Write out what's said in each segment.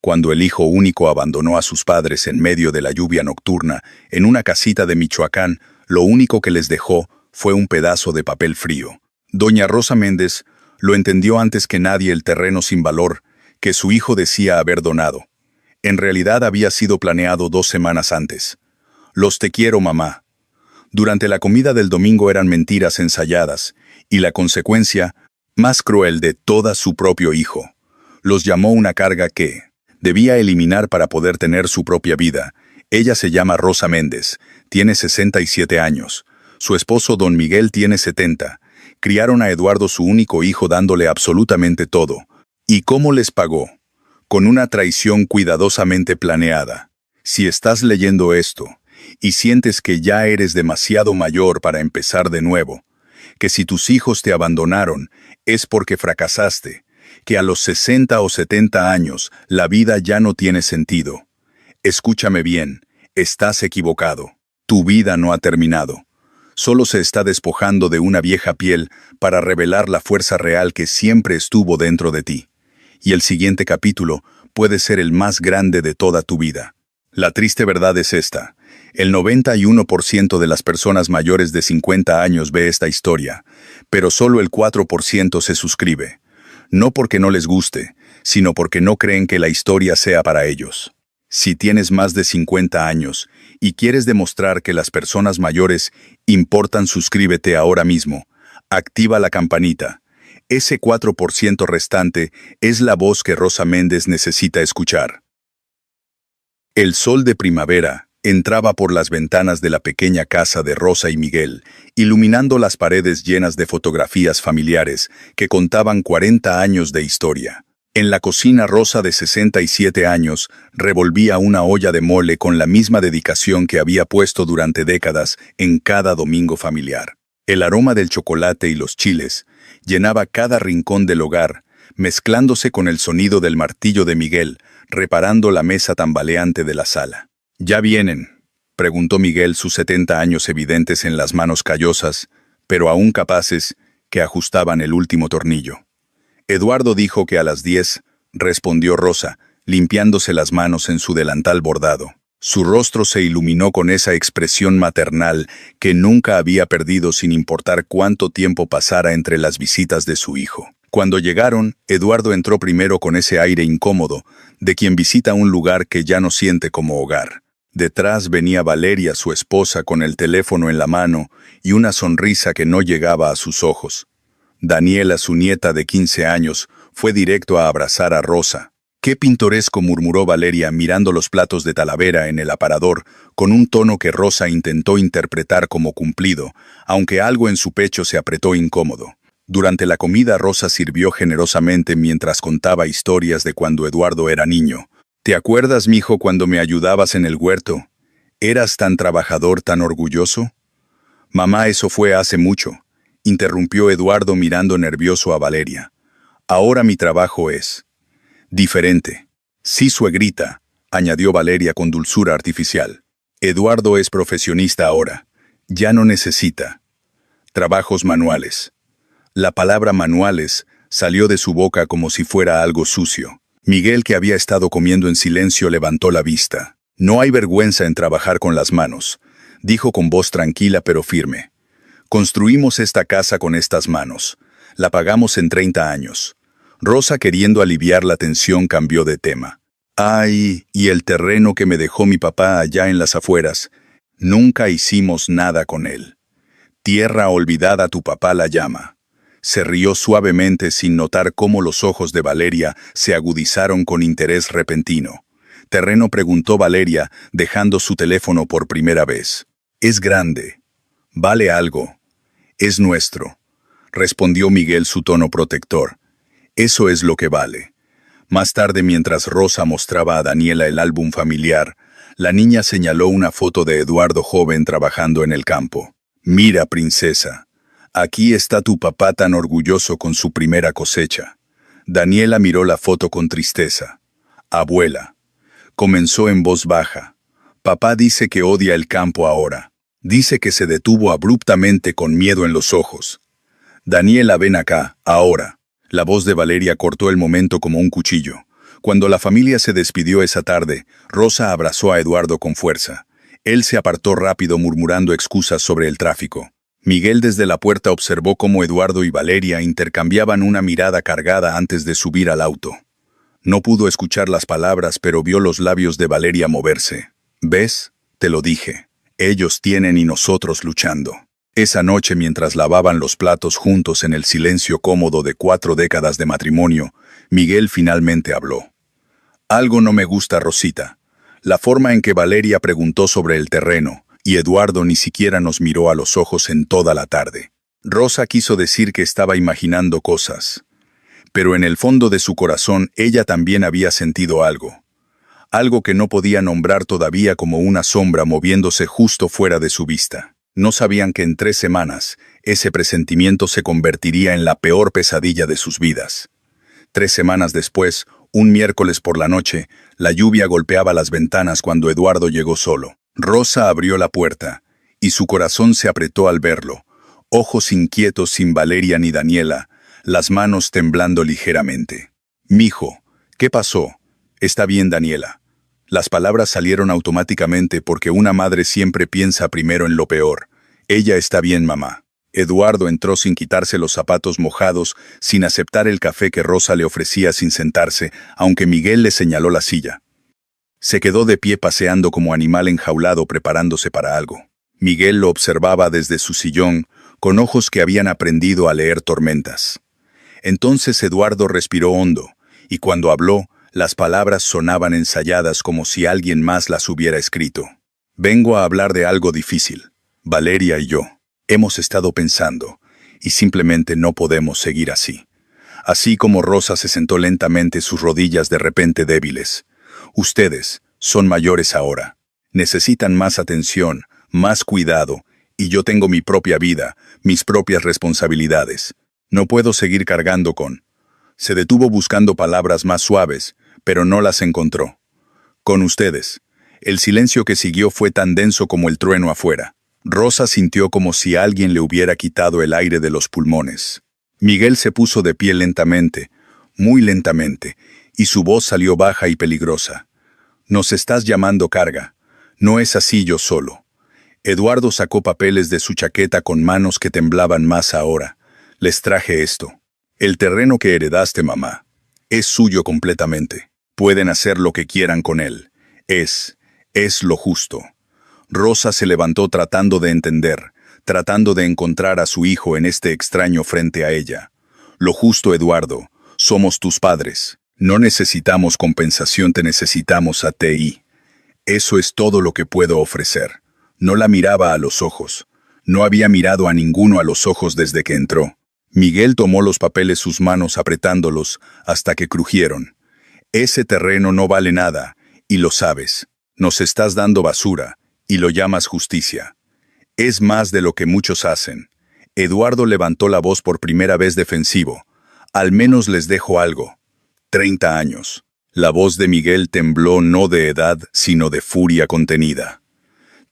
cuando el hijo único abandonó a sus padres en medio de la lluvia nocturna, en una casita de Michoacán, lo único que les dejó fue un pedazo de papel frío. Doña Rosa Méndez lo entendió antes que nadie el terreno sin valor que su hijo decía haber donado. En realidad había sido planeado 2 semanas antes. Los te quiero, mamá. Durante la comida del domingo eran mentiras ensayadas, y la consecuencia, más cruel de toda, su propio hijo. Los llamó una carga que debía eliminar para poder tener su propia vida. Ella se llama Rosa Méndez, tiene 67 años. Su esposo don Miguel tiene 70. Criaron a Eduardo, su único hijo, dándole absolutamente todo. ¿Y cómo les pagó? Con una traición cuidadosamente planeada. Si estás leyendo esto y sientes que ya eres demasiado mayor para empezar de nuevo, que si tus hijos te abandonaron es porque fracasaste, que a los 60 o 70 años la vida ya no tiene sentido, escúchame bien, estás equivocado. Tu vida no ha terminado. Solo se está despojando de una vieja piel para revelar la fuerza real que siempre estuvo dentro de ti. Y el siguiente capítulo puede ser el más grande de toda tu vida. La triste verdad es esta: el 91% de las personas mayores de 50 años ve esta historia, pero solo el 4% se suscribe. No porque no les guste, sino porque no creen que la historia sea para ellos. Si tienes más de 50 años y quieres demostrar que las personas mayores importan, suscríbete ahora mismo. Activa la campanita. Ese 4% restante es la voz que Rosa Méndez necesita escuchar. El sol de primavera entraba por las ventanas de la pequeña casa de Rosa y Miguel, iluminando las paredes llenas de fotografías familiares que contaban 40 años de historia. En la cocina, Rosa, de 67 años, revolvía una olla de mole con la misma dedicación que había puesto durante décadas en cada domingo familiar. El aroma del chocolate y los chiles llenaba cada rincón del hogar, mezclándose con el sonido del martillo de Miguel, reparando la mesa tambaleante de la sala. ¿Ya vienen?, preguntó Miguel, sus 70 años evidentes en las manos callosas, pero aún capaces, que ajustaban el último tornillo. Eduardo dijo que a las 10, respondió Rosa, limpiándose las manos en su delantal bordado. Su rostro se iluminó con esa expresión maternal que nunca había perdido, sin importar cuánto tiempo pasara entre las visitas de su hijo. Cuando llegaron, Eduardo entró primero con ese aire incómodo de quien visita un lugar que ya no siente como hogar. Detrás venía Valeria, su esposa, con el teléfono en la mano y una sonrisa que no llegaba a sus ojos. Daniela, su nieta de 15 años, fue directo a abrazar a Rosa. «Qué pintoresco», murmuró Valeria mirando los platos de Talavera en el aparador, con un tono que Rosa intentó interpretar como cumplido, aunque algo en su pecho se apretó incómodo. Durante la comida, Rosa sirvió generosamente mientras contaba historias de cuando Eduardo era niño. «¿Te acuerdas, mijo, cuando me ayudabas en el huerto? ¿Eras tan trabajador, tan orgulloso?» «Mamá, eso fue hace mucho», interrumpió Eduardo mirando nervioso a Valeria. «Ahora mi trabajo es diferente». «Sí, suegrita», añadió Valeria con dulzura artificial. «Eduardo es profesionista ahora. Ya no necesita trabajos manuales». La palabra manuales salió de su boca como si fuera algo sucio. Miguel, que había estado comiendo en silencio, levantó la vista. «No hay vergüenza en trabajar con las manos», dijo con voz tranquila pero firme. «Construimos esta casa con estas manos. La pagamos en 30 años. Rosa, queriendo aliviar la tensión, cambió de tema. «Ay, y el terreno que me dejó mi papá allá en las afueras. Nunca hicimos nada con él. Tierra olvidada tu papá la llama». Se rió suavemente sin notar cómo los ojos de Valeria se agudizaron con interés repentino. «¿Terreno?», preguntó Valeria, dejando su teléfono por primera vez. «Es grande. Vale algo. Es nuestro», respondió Miguel, su tono protector. «Eso es lo que vale». Más tarde, mientras Rosa mostraba a Daniela el álbum familiar, la niña señaló una foto de Eduardo joven trabajando en el campo. «Mira, princesa. Aquí está tu papá tan orgulloso con su primera cosecha». Daniela miró la foto con tristeza. «Abuela», comenzó en voz baja, «papá dice que odia el campo ahora. Dice que se detuvo abruptamente con miedo en los ojos». «Daniela, ven acá, ahora». La voz de Valeria cortó el momento como un cuchillo. Cuando la familia se despidió esa tarde, Rosa abrazó a Eduardo con fuerza. Él se apartó rápido murmurando excusas sobre el tráfico. Miguel desde la puerta observó cómo Eduardo y Valeria intercambiaban una mirada cargada antes de subir al auto. No pudo escuchar las palabras, pero vio los labios de Valeria moverse. ¿Ves? Te lo dije. Ellos tienen y nosotros luchando. Esa noche, mientras lavaban los platos juntos en el silencio cómodo de 4 décadas de matrimonio, Miguel finalmente habló. Algo no me gusta, Rosita. La forma en que Valeria preguntó sobre el terreno, y Eduardo ni siquiera nos miró a los ojos en toda la tarde. Rosa quiso decir que estaba imaginando cosas. Pero en el fondo de su corazón ella también había sentido algo. Algo que no podía nombrar todavía, como una sombra moviéndose justo fuera de su vista. No sabían que en 3 semanas, ese presentimiento se convertiría en la peor pesadilla de sus vidas. 3 semanas después, un miércoles por la noche, la lluvia golpeaba las ventanas cuando Eduardo llegó solo. Rosa abrió la puerta, y su corazón se apretó al verlo, ojos inquietos sin Valeria ni Daniela, las manos temblando ligeramente. «Mijo, ¿qué pasó?» «Está bien, Daniela». Las palabras salieron automáticamente porque una madre siempre piensa primero en lo peor. «Ella está bien, mamá». Eduardo entró sin quitarse los zapatos mojados, sin aceptar el café que Rosa le ofrecía sin sentarse, aunque Miguel le señaló la silla. Se quedó de pie paseando como animal enjaulado preparándose para algo. Miguel lo observaba desde su sillón, con ojos que habían aprendido a leer tormentas. Entonces Eduardo respiró hondo, y cuando habló, las palabras sonaban ensayadas como si alguien más las hubiera escrito. «Vengo a hablar de algo difícil. Valeria y yo hemos estado pensando, y simplemente no podemos seguir así». Así como Rosa se sentó lentamente, sus rodillas de repente débiles. «Ustedes son mayores ahora. Necesitan más atención, más cuidado, y yo tengo mi propia vida, mis propias responsabilidades. No puedo seguir cargando con». Se detuvo buscando palabras más suaves, pero no las encontró. «Con ustedes». El silencio que siguió fue tan denso como el trueno afuera. Rosa sintió como si alguien le hubiera quitado el aire de los pulmones. Miguel se puso de pie lentamente, muy lentamente, y su voz salió baja y peligrosa. «Nos estás llamando carga. No es así yo solo». Eduardo sacó papeles de su chaqueta con manos que temblaban más ahora. «Les traje esto. El terreno que heredaste, mamá, es suyo completamente. Pueden hacer lo que quieran con él. Es lo justo». Rosa se levantó tratando de entender, tratando de encontrar a su hijo en este extraño frente a ella. «Lo justo, Eduardo. Somos tus padres. No necesitamos compensación, te necesitamos a ti. Eso es todo lo que puedo ofrecer». No la miraba a los ojos. No había mirado a ninguno a los ojos desde que entró. Miguel tomó los papeles, sus manos apretándolos hasta que crujieron. «Ese terreno no vale nada, y lo sabes. Nos estás dando basura, y lo llamas justicia. Es más de lo que muchos hacen». Eduardo levantó la voz por primera vez defensivo. «Al menos les dejo algo. 30 años». La voz de Miguel tembló no de edad, sino de furia contenida.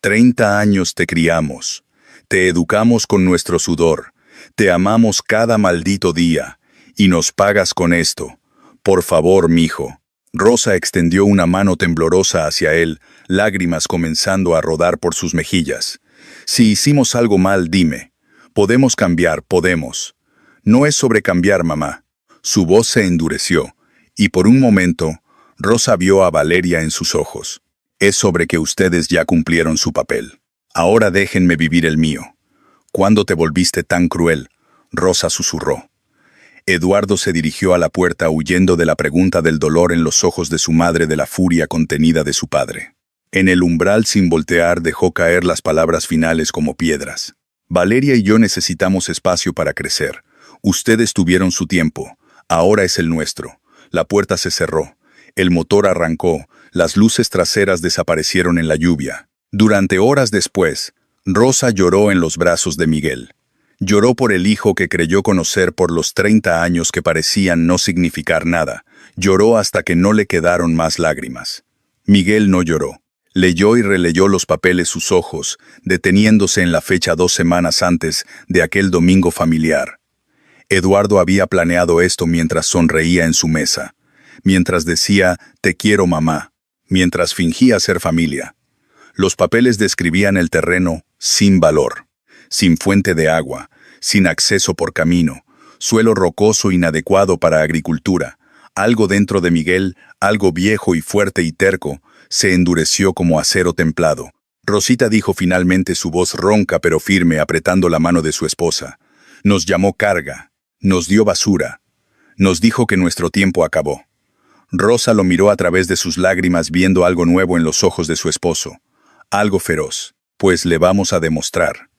30 años te criamos. Te educamos con nuestro sudor. Te amamos cada maldito día. Y nos pagas con esto. Por favor, mijo». Rosa extendió una mano temblorosa hacia él, lágrimas comenzando a rodar por sus mejillas. «Si hicimos algo mal, dime. Podemos cambiar, podemos». «No es sobre cambiar, mamá». Su voz se endureció, y por un momento, Rosa vio a Valeria en sus ojos. «Es sobre que ustedes ya cumplieron su papel. Ahora déjenme vivir el mío». «¿Cuándo te volviste tan cruel?», Rosa susurró. Eduardo se dirigió a la puerta huyendo de la pregunta, del dolor en los ojos de su madre, de la furia contenida de su padre. En el umbral, sin voltear, dejó caer las palabras finales como piedras. «Valeria y yo necesitamos espacio para crecer. Ustedes tuvieron su tiempo. Ahora es el nuestro». La puerta se cerró. El motor arrancó. Las luces traseras desaparecieron en la lluvia. Durante horas después, Rosa lloró en los brazos de Miguel. Lloró por el hijo que creyó conocer por los 30 años que parecían no significar nada. Lloró hasta que no le quedaron más lágrimas. Miguel no lloró. Leyó y releyó los papeles, sus ojos, deteniéndose en la fecha 2 semanas antes de aquel domingo familiar. Eduardo había planeado esto mientras sonreía en su mesa. mientras decía «Te quiero, mamá», mientras fingía ser familia. Los papeles describían el terreno sin valor, sin fuente de agua, sin acceso por camino, suelo rocoso inadecuado para agricultura. Algo dentro de Miguel, algo viejo y fuerte y terco, se endureció como acero templado. Rosita dijo finalmente, su voz ronca pero firme, apretando la mano de su esposa. Nos llamó carga, nos dio basura, nos dijo que nuestro tiempo acabó. Rosa lo miró a través de sus lágrimas, viendo algo nuevo en los ojos de su esposo. Algo feroz. Pues le vamos a demostrar.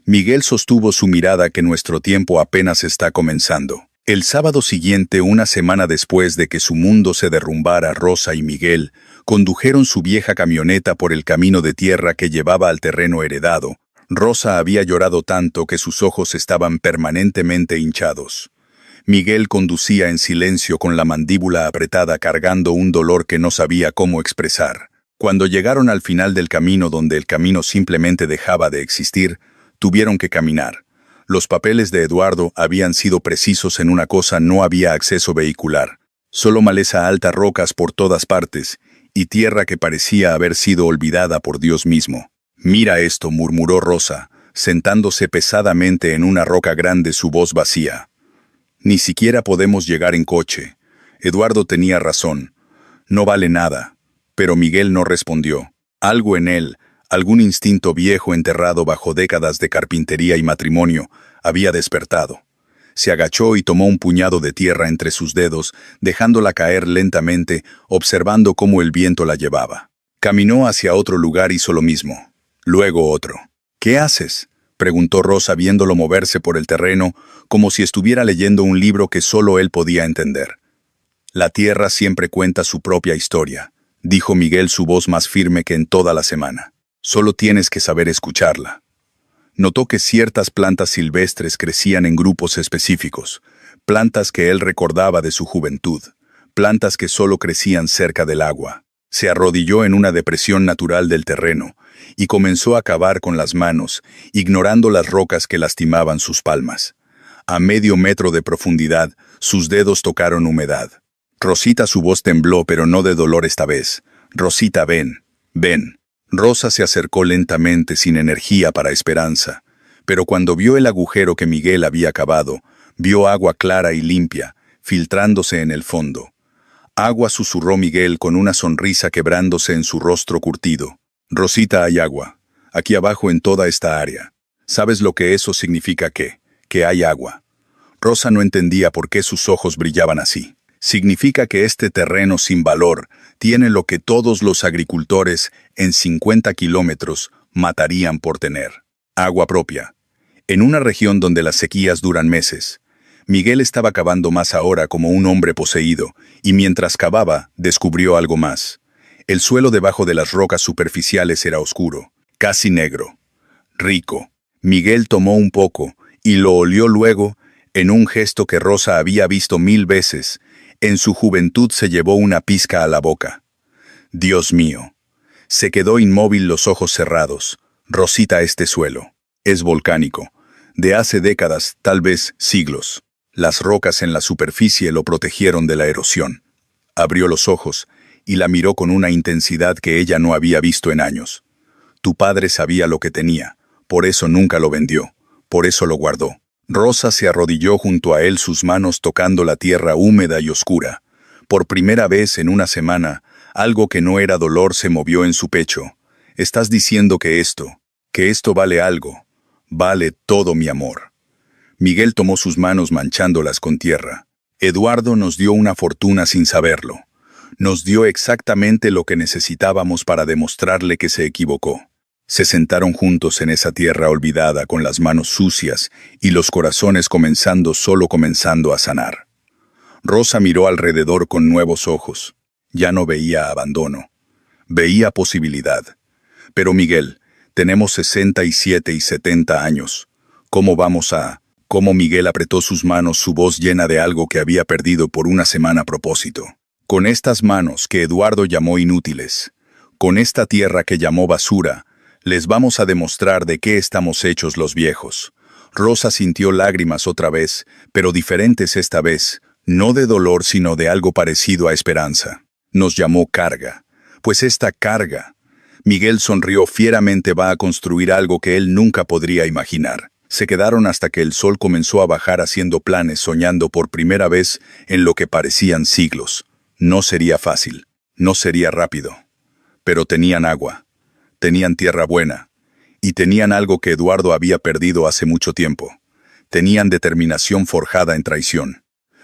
Miguel sostuvo su mirada, que nuestro tiempo apenas está comenzando. El sábado siguiente, una semana después de que su mundo se derrumbara, Rosa y Miguel condujeron su vieja camioneta por el camino de tierra que llevaba al terreno heredado. Rosa había llorado tanto que sus ojos estaban permanentemente hinchados. Miguel conducía en silencio, con la mandíbula apretada, cargando un dolor que no sabía cómo expresar. Cuando llegaron al final del camino, donde el camino simplemente dejaba de existir, tuvieron que caminar. Los papeles de Eduardo habían sido precisos en una cosa: no había acceso vehicular. Solo maleza alta, rocas por todas partes, y tierra que parecía haber sido olvidada por Dios mismo. «Mira esto», murmuró Rosa, sentándose pesadamente en una roca grande, su voz vacía. «Ni siquiera podemos llegar en coche». Eduardo tenía razón. No vale nada. Pero Miguel no respondió. Algo en él, algún instinto viejo enterrado bajo décadas de carpintería y matrimonio, había despertado. Se agachó y tomó un puñado de tierra entre sus dedos, dejándola caer lentamente, observando cómo el viento la llevaba. Caminó hacia otro lugar, hizo lo mismo. Luego otro. «¿Qué haces?», preguntó Rosa, viéndolo moverse por el terreno, como si estuviera leyendo un libro que solo él podía entender. «La tierra siempre cuenta su propia historia», dijo Miguel, su voz más firme que en toda la semana. «Solo tienes que saber escucharla». Notó que ciertas plantas silvestres crecían en grupos específicos, plantas que él recordaba de su juventud, plantas que solo crecían cerca del agua. Se arrodilló en una depresión natural del terreno y comenzó a cavar con las manos, ignorando las rocas que lastimaban sus palmas. A medio metro de profundidad, sus dedos tocaron humedad. «Rosita», su voz tembló, pero no de dolor esta vez. «Rosita, ven, ven». Rosa se acercó lentamente, sin energía para esperanza, pero cuando vio el agujero que Miguel había cavado, vio agua clara y limpia, filtrándose en el fondo. «Agua», susurró Miguel con una sonrisa quebrándose en su rostro curtido. «Rosita, hay agua, aquí abajo en toda esta área. ¿Sabes lo que eso significa? Que hay agua». Rosa no entendía por qué sus ojos brillaban así. «Significa que este terreno sin valor tiene lo que todos los agricultores en 50 kilómetros matarían por tener: agua propia. En una región donde las sequías duran meses». Miguel estaba cavando más ahora como un hombre poseído, y mientras cavaba, descubrió algo más. El suelo debajo de las rocas superficiales era oscuro, casi negro. Rico. Miguel tomó un poco y lo olió luego, en un gesto que Rosa había visto 1000 veces. En su juventud se llevó una pizca a la boca. «Dios mío». Se quedó inmóvil, los ojos cerrados. «Rosita, este suelo es volcánico, de hace décadas, tal vez siglos. Las rocas en la superficie lo protegieron de la erosión». Abrió los ojos y la miró con una intensidad que ella no había visto en años. «Tu padre sabía lo que tenía, por eso nunca lo vendió, por eso lo guardó». Rosa se arrodilló junto a él, sus manos tocando la tierra húmeda y oscura. Por primera vez en una semana, algo que no era dolor se movió en su pecho. «Estás diciendo que esto vale algo. Vale todo, mi amor». Miguel tomó sus manos, manchándolas con tierra. «Eduardo nos dio una fortuna sin saberlo. Nos dio exactamente lo que necesitábamos para demostrarle que se equivocó». Se sentaron juntos en esa tierra olvidada, con las manos sucias y los corazones comenzando a sanar. Rosa miró alrededor con nuevos ojos. Ya no veía abandono. Veía posibilidad. «Pero Miguel, tenemos 67 y 70 años. ¿Cómo vamos a...?» Cómo Miguel apretó sus manos, su voz llena de algo que había perdido por una semana a propósito. «Con estas manos que Eduardo llamó inútiles, con esta tierra que llamó basura, les vamos a demostrar de qué estamos hechos los viejos». Rosa sintió lágrimas otra vez, pero diferentes esta vez, No de dolor, sino de algo parecido a esperanza. Nos llamó carga. Pues esta carga. Miguel sonrió fieramente, va a construir algo que él nunca podría imaginar. Se quedaron hasta que el sol comenzó a bajar haciendo planes, soñando por primera vez en lo que parecían siglos. No sería fácil, no sería rápido. Pero tenían agua, tenían tierra buena, y tenían algo que Eduardo había perdido hace mucho tiempo. Tenían determinación forjada en traición.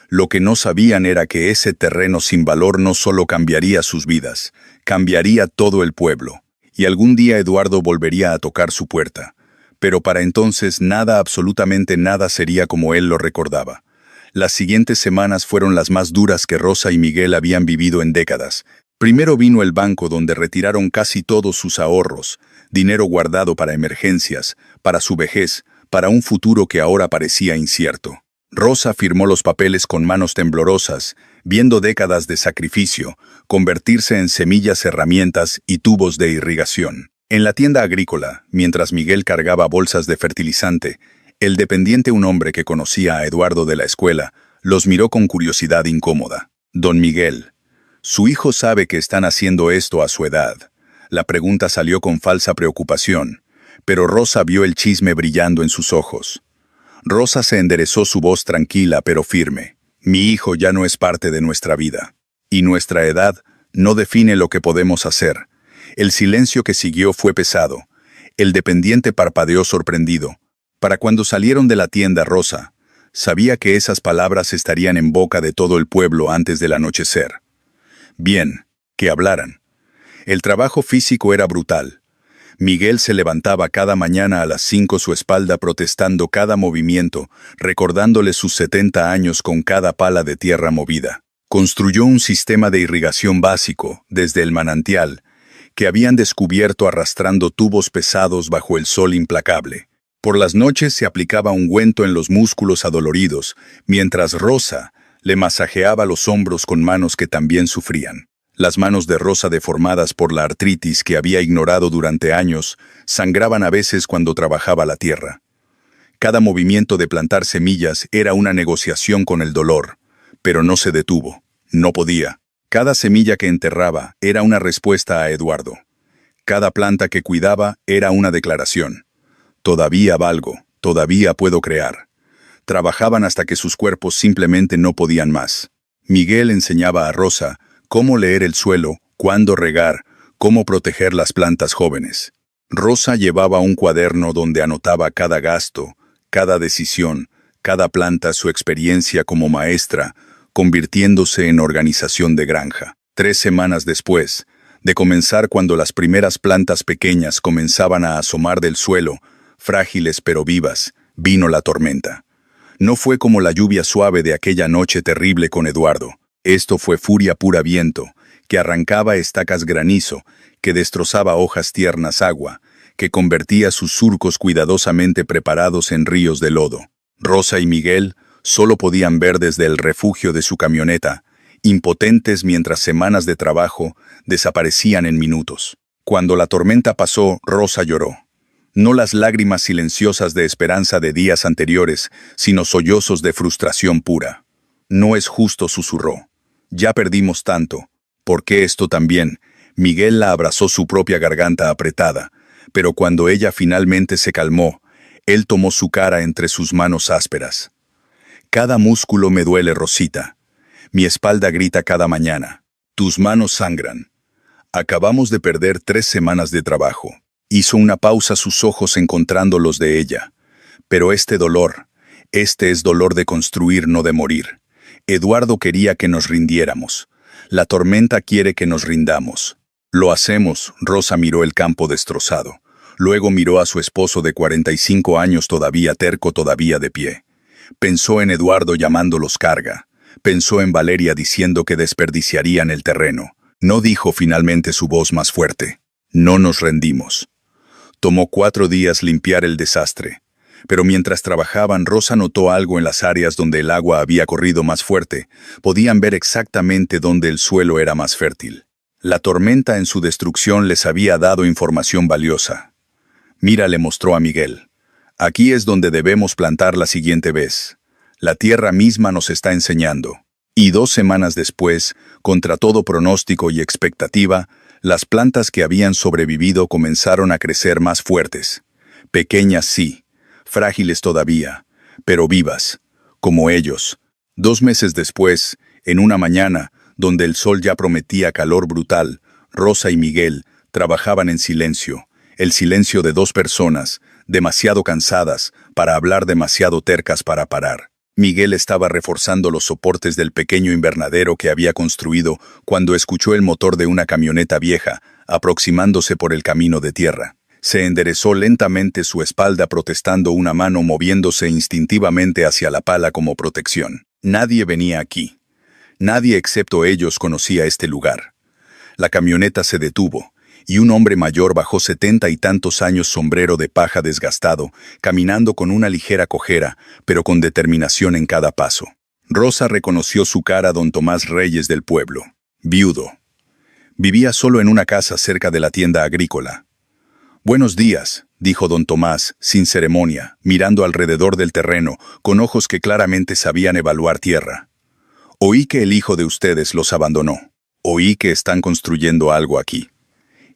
Lo que no sabían era que ese terreno sin valor no solo cambiaría sus vidas, cambiaría todo el pueblo. Y algún día Eduardo volvería a tocar su puerta. Pero para entonces nada, absolutamente nada sería como él lo recordaba. Las siguientes semanas fueron las más duras que Rosa y Miguel habían vivido en décadas. Primero vino el banco donde retiraron casi todos sus ahorros, dinero guardado para emergencias, para su vejez, para un futuro que ahora parecía incierto. Rosa firmó los papeles con manos temblorosas, viendo décadas de sacrificio convertirse en semillas, herramientas y tubos de irrigación. En la tienda agrícola, mientras Miguel cargaba bolsas de fertilizante, el dependiente, un hombre que conocía a Eduardo de la escuela, los miró con curiosidad incómoda. «Don Miguel, su hijo sabe que están haciendo esto a su edad». La pregunta salió con falsa preocupación, pero Rosa vio el chisme brillando en sus ojos. Rosa se enderezó, su voz tranquila pero firme. «Mi hijo ya no es parte de nuestra vida. Y nuestra edad no define lo que podemos hacer». El silencio que siguió fue pesado. El dependiente parpadeó sorprendido. Para cuando salieron de la tienda, Rosa sabía que esas palabras estarían en boca de todo el pueblo antes del anochecer. Bien, que hablaran. El trabajo físico era brutal. Miguel se levantaba cada mañana a las 5, su espalda protestando cada movimiento, recordándole sus 70 años con cada pala de tierra movida. Construyó un sistema de irrigación básico, desde el manantial, que habían descubierto arrastrando tubos pesados bajo el sol implacable. Por las noches se aplicaba ungüento en los músculos adoloridos, mientras Rosa le masajeaba los hombros con manos que también sufrían. Las manos de Rosa, deformadas por la artritis que había ignorado durante años, sangraban a veces cuando trabajaba la tierra. Cada movimiento de plantar semillas era una negociación con el dolor, pero no se detuvo, no podía. Cada semilla que enterraba era una respuesta a Eduardo. Cada planta que cuidaba era una declaración. Todavía valgo, todavía puedo crear. Trabajaban hasta que sus cuerpos simplemente no podían más. Miguel enseñaba a Rosa cómo leer el suelo, cuándo regar, cómo proteger las plantas jóvenes. Rosa llevaba un cuaderno donde anotaba cada gasto, cada decisión, cada planta, su experiencia como maestra, convirtiéndose en organización de granja. 3 semanas después de comenzar, cuando las primeras plantas pequeñas comenzaban a asomar del suelo, frágiles pero vivas, vino la tormenta. No fue como la lluvia suave de aquella noche terrible con Eduardo. Esto fue furia pura, viento, que arrancaba estacas, granizo, que destrozaba hojas tiernas, agua, que convertía sus surcos cuidadosamente preparados en ríos de lodo. Rosa y Miguel solo podían ver desde el refugio de su camioneta, impotentes mientras semanas de trabajo desaparecían en minutos. Cuando la tormenta pasó, Rosa lloró. No las lágrimas silenciosas de esperanza de días anteriores, sino sollozos de frustración pura. «No es justo», susurró. «Ya perdimos tanto. ¿Por qué esto también?» Miguel la abrazó, su propia garganta apretada, pero cuando ella finalmente se calmó, él tomó su cara entre sus manos ásperas. «Cada músculo me duele, Rosita. Mi espalda grita cada mañana. Tus manos sangran. Acabamos de perder 3 semanas de trabajo». Hizo una pausa, sus ojos encontrando los de ella. «Pero este dolor, este es dolor de construir, no de morir. Eduardo quería que nos rindiéramos. La tormenta quiere que nos rindamos. Lo hacemos». Rosa miró el campo destrozado. Luego miró a su esposo de 45 años, todavía terco, todavía de pie. Pensó en Eduardo llamándolos carga. Pensó en Valeria diciendo que desperdiciarían el terreno. No, dijo finalmente, su voz más fuerte. «No nos rendimos». Tomó 4 días limpiar el desastre. Pero mientras trabajaban, Rosa notó algo en las áreas donde el agua había corrido más fuerte. Podían ver exactamente dónde el suelo era más fértil. La tormenta en su destrucción les había dado información valiosa. «Mira», le mostró a Miguel. «Aquí es donde debemos plantar la siguiente vez. La tierra misma nos está enseñando». Y 2 semanas después, contra todo pronóstico y expectativa, las plantas que habían sobrevivido comenzaron a crecer más fuertes. Pequeñas sí, frágiles todavía, pero vivas, como ellos. 2 meses después, en una mañana, donde el sol ya prometía calor brutal, Rosa y Miguel trabajaban en silencio, el silencio de dos personas, demasiado cansadas para hablar, demasiado tercas para parar. Miguel estaba reforzando los soportes del pequeño invernadero que había construido cuando escuchó el motor de una camioneta vieja, aproximándose por el camino de tierra. Se enderezó lentamente su espalda, protestando, una mano moviéndose instintivamente hacia la pala como protección. Nadie venía aquí. Nadie excepto ellos conocía este lugar. La camioneta se detuvo, y un hombre mayor bajó, 70 y tantos años, sombrero de paja desgastado, caminando con una ligera cojera, pero con determinación en cada paso. Rosa reconoció su cara: don Tomás Reyes, del pueblo. Viudo. Vivía solo en una casa cerca de la tienda agrícola. «Buenos días», dijo don Tomás, sin ceremonia, mirando alrededor del terreno, con ojos que claramente sabían evaluar tierra. «Oí que el hijo de ustedes los abandonó. Oí que están construyendo algo aquí».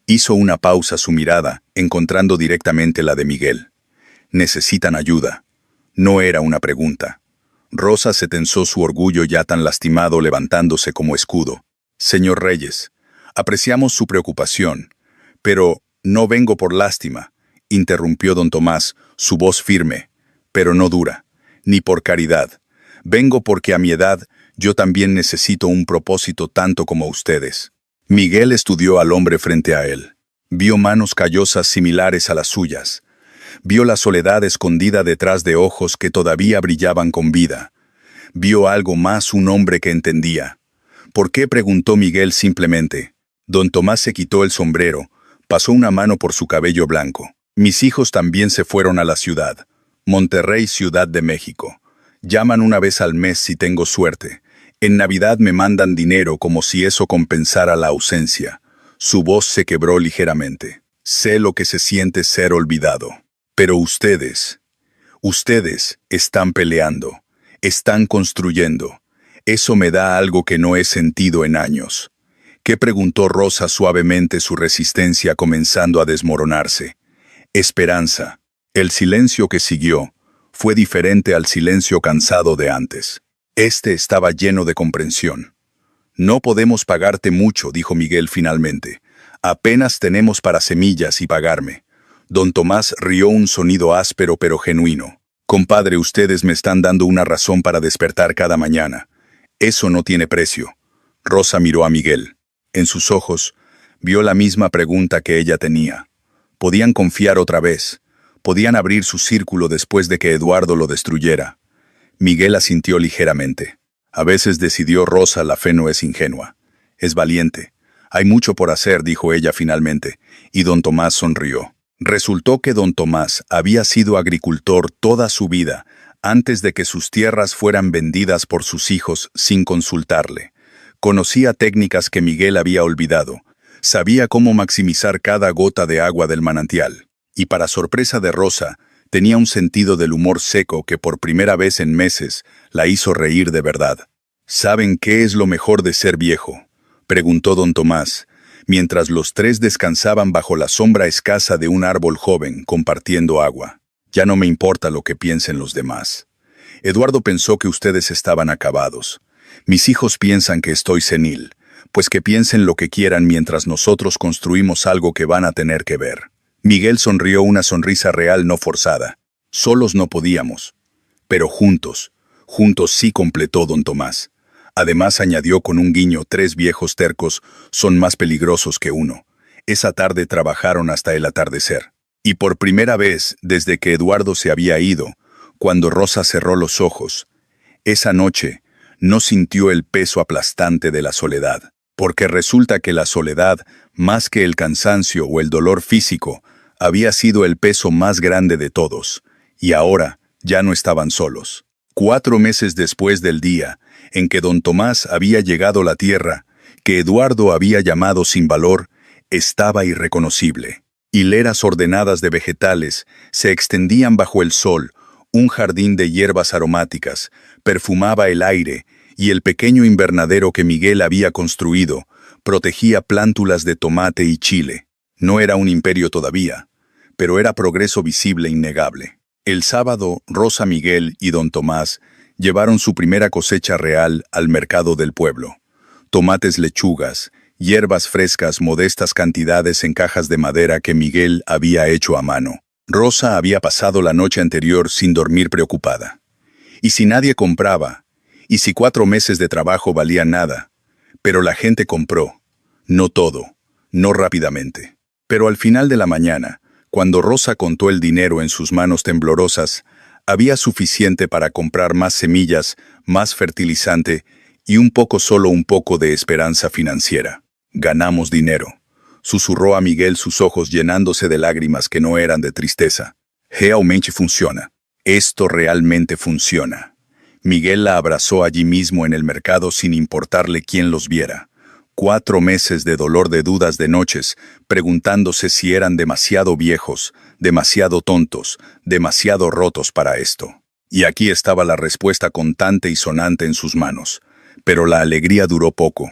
Hizo una pausa su mirada, encontrando directamente la de Miguel. «¿Necesitan ayuda?». No era una pregunta. Rosa se tensó, su orgullo ya tan lastimado levantándose como escudo. «Señor Reyes, apreciamos su preocupación, pero no vengo por lástima», interrumpió don Tomás, su voz firme, pero no dura, «ni por caridad. Vengo porque a mi edad yo también necesito un propósito tanto como ustedes». Miguel estudió al hombre frente a él. Vio manos callosas similares a las suyas. Vio la soledad escondida detrás de ojos que todavía brillaban con vida. Vio algo más, un hombre que entendía. «¿Por qué?», preguntó Miguel simplemente. Don Tomás se quitó el sombrero, pasó una mano por su cabello blanco. «Mis hijos también se fueron a la ciudad. Monterrey, Ciudad de México. Llaman una vez al mes si tengo suerte. En Navidad me mandan dinero, como si eso compensara la ausencia». Su voz se quebró ligeramente. «Sé lo que se siente ser olvidado. Pero ustedes están peleando, están construyendo. Eso me da algo que no he sentido en años». «¿Qué?», preguntó Rosa suavemente, su resistencia comenzando a desmoronarse. «Esperanza». El silencio que siguió fue diferente al silencio cansado de antes. Este estaba lleno de comprensión. «No podemos pagarte mucho», dijo Miguel finalmente. «Apenas tenemos para semillas y pagarme». Don Tomás rió, un sonido áspero pero genuino. «Compadre, ustedes me están dando una razón para despertar cada mañana. Eso no tiene precio». Rosa miró a Miguel. En sus ojos vio la misma pregunta que ella tenía. ¿Podían confiar otra vez? ¿Podían abrir su círculo después de que Eduardo lo destruyera? Miguel asintió ligeramente. «A veces», decidió Rosa, «la fe no es ingenua. Es valiente. Hay mucho por hacer», dijo ella finalmente, y don Tomás sonrió. Resultó que don Tomás había sido agricultor toda su vida, antes de que sus tierras fueran vendidas por sus hijos sin consultarle. Conocía técnicas que Miguel había olvidado. Sabía cómo maximizar cada gota de agua del manantial. Y para sorpresa de Rosa, tenía un sentido del humor seco que por primera vez en meses la hizo reír de verdad. «¿Saben qué es lo mejor de ser viejo?», preguntó don Tomás, mientras los tres descansaban bajo la sombra escasa de un árbol joven, compartiendo agua. «Ya no me importa lo que piensen los demás. Eduardo pensó que ustedes estaban acabados. Mis hijos piensan que estoy senil, pues que piensen lo que quieran mientras nosotros construimos algo que van a tener que ver». Miguel sonrió, una sonrisa real, no forzada. «Solos no podíamos. Pero juntos sí», completó don Tomás. Además, añadió con un guiño, «3 viejos tercos son más peligrosos que uno». Esa tarde trabajaron hasta el atardecer. Y por primera vez, desde que Eduardo se había ido, cuando Rosa cerró los ojos, esa noche no sintió el peso aplastante de la soledad. Porque resulta que la soledad, más que el cansancio o el dolor físico, había sido el peso más grande de todos. Y ahora ya no estaban solos. 4 meses después del día en que don Tomás había llegado a la tierra, que Eduardo había llamado sin valor, estaba irreconocible. Hileras ordenadas de vegetales se extendían bajo el sol, un jardín de hierbas aromáticas perfumaba el aire, y el pequeño invernadero que Miguel había construido protegía plántulas de tomate y chile. No era un imperio todavía, pero era progreso visible e innegable. El sábado, Rosa, Miguel y don Tomás llevaron su primera cosecha real al mercado del pueblo. Tomates, lechugas, hierbas frescas, modestas cantidades en cajas de madera que Miguel había hecho a mano. Rosa había pasado la noche anterior sin dormir, preocupada. ¿Y si nadie compraba? ¿Y si 4 meses de trabajo valían nada? Pero la gente compró. No todo, no rápidamente. Pero al final de la mañana, cuando Rosa contó el dinero en sus manos temblorosas, había suficiente para comprar más semillas, más fertilizante y solo un poco de esperanza financiera. «Ganamos dinero», susurró a Miguel, sus ojos llenándose de lágrimas que no eran de tristeza. «Realmente funciona. Esto realmente funciona». Miguel la abrazó allí mismo en el mercado sin importarle quién los viera. 4 meses de dolor, de dudas, de noches, preguntándose si eran demasiado viejos, demasiado tontos, demasiado rotos para esto. Y aquí estaba la respuesta contante y sonante en sus manos. Pero la alegría duró poco.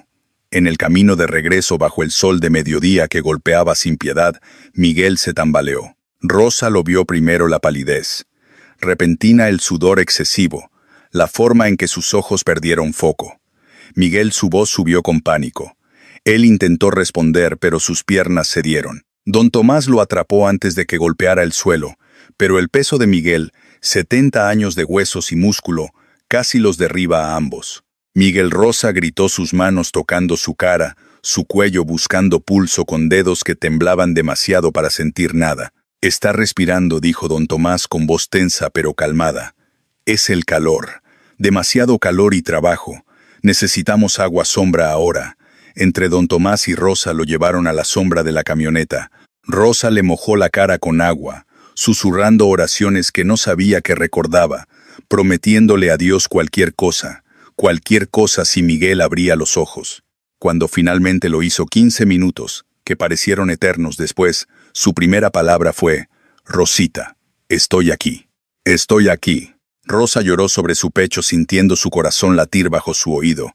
En el camino de regreso, bajo el sol de mediodía que golpeaba sin piedad, Miguel se tambaleó. Rosa lo vio primero: la palidez repentina, el sudor excesivo, la forma en que sus ojos perdieron foco. Miguel, su voz subió con pánico. Él intentó responder, pero sus piernas cedieron. Don Tomás lo atrapó antes de que golpeara el suelo, pero el peso de Miguel, 70 años de huesos y músculo, casi los derriba a ambos. Miguel. Rosa gritó, sus manos tocando su cara, su cuello, buscando pulso con dedos que temblaban demasiado para sentir nada. «Está respirando», dijo don Tomás con voz tensa pero calmada. «Es el calor. Demasiado calor y trabajo. Necesitamos agua, sombra ahora». Entre don Tomás y Rosa lo llevaron a la sombra de la camioneta. Rosa le mojó la cara con agua, susurrando oraciones que no sabía que recordaba, prometiéndole a Dios cualquier cosa si Miguel abría los ojos. Cuando finalmente lo hizo, 15 minutos, que parecieron eternos después, su primera palabra fue: «Rosita, estoy aquí. Estoy aquí». Rosa lloró sobre su pecho, sintiendo su corazón latir bajo su oído.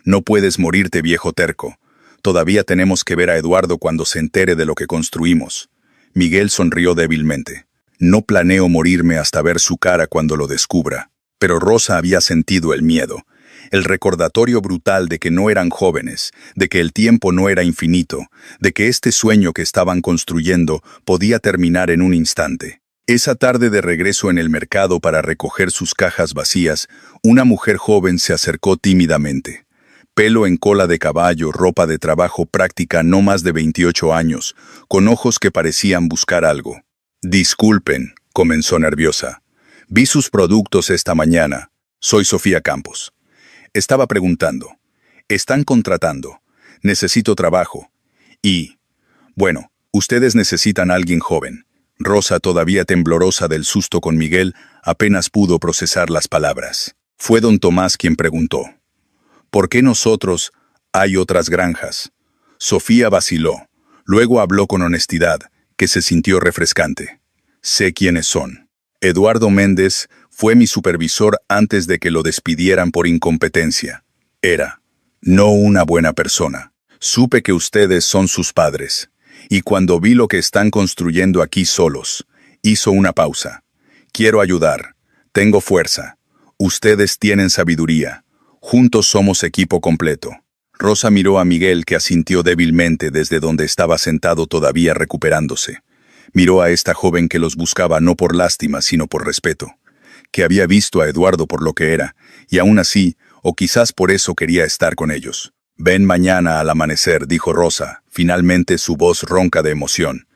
«No puedes morirte, viejo terco. Todavía tenemos que ver a Eduardo cuando se entere de lo que construimos». Miguel sonrió débilmente. «No planeo morirme hasta ver su cara cuando lo descubra». Pero Rosa había sentido el miedo, el recordatorio brutal de que no eran jóvenes, de que el tiempo no era infinito, de que este sueño que estaban construyendo podía terminar en un instante. Esa tarde, de regreso en el mercado para recoger sus cajas vacías, una mujer joven se acercó tímidamente. Pelo en cola de caballo, ropa de trabajo práctica, no más de 28 años, con ojos que parecían buscar algo. «Disculpen», comenzó nerviosa. «Vi sus productos esta mañana. Soy Sofía Campos. Estaba preguntando. Están contratando. Necesito trabajo. Y, bueno, ustedes necesitan a alguien joven». Rosa, todavía temblorosa del susto con Miguel, apenas pudo procesar las palabras. Fue don Tomás quien preguntó: «¿Por qué nosotros? Hay otras granjas». Sofía vaciló. Luego habló con honestidad, que se sintió refrescante. «Sé quiénes son. Eduardo Méndez fue mi supervisor antes de que lo despidieran por incompetencia. Era no una buena persona. Supe que ustedes son sus padres. Y cuando vi lo que están construyendo aquí solos, hizo una pausa. Quiero ayudar. Tengo fuerza. Ustedes tienen sabiduría. Juntos somos equipo completo». Rosa miró a Miguel, que asintió débilmente desde donde estaba sentado, todavía recuperándose. Miró a esta joven que los buscaba no por lástima, sino por respeto, que había visto a Eduardo por lo que era, y aún así, o quizás por eso, quería estar con ellos. «Ven mañana al amanecer», dijo Rosa, finalmente, su voz ronca de emoción.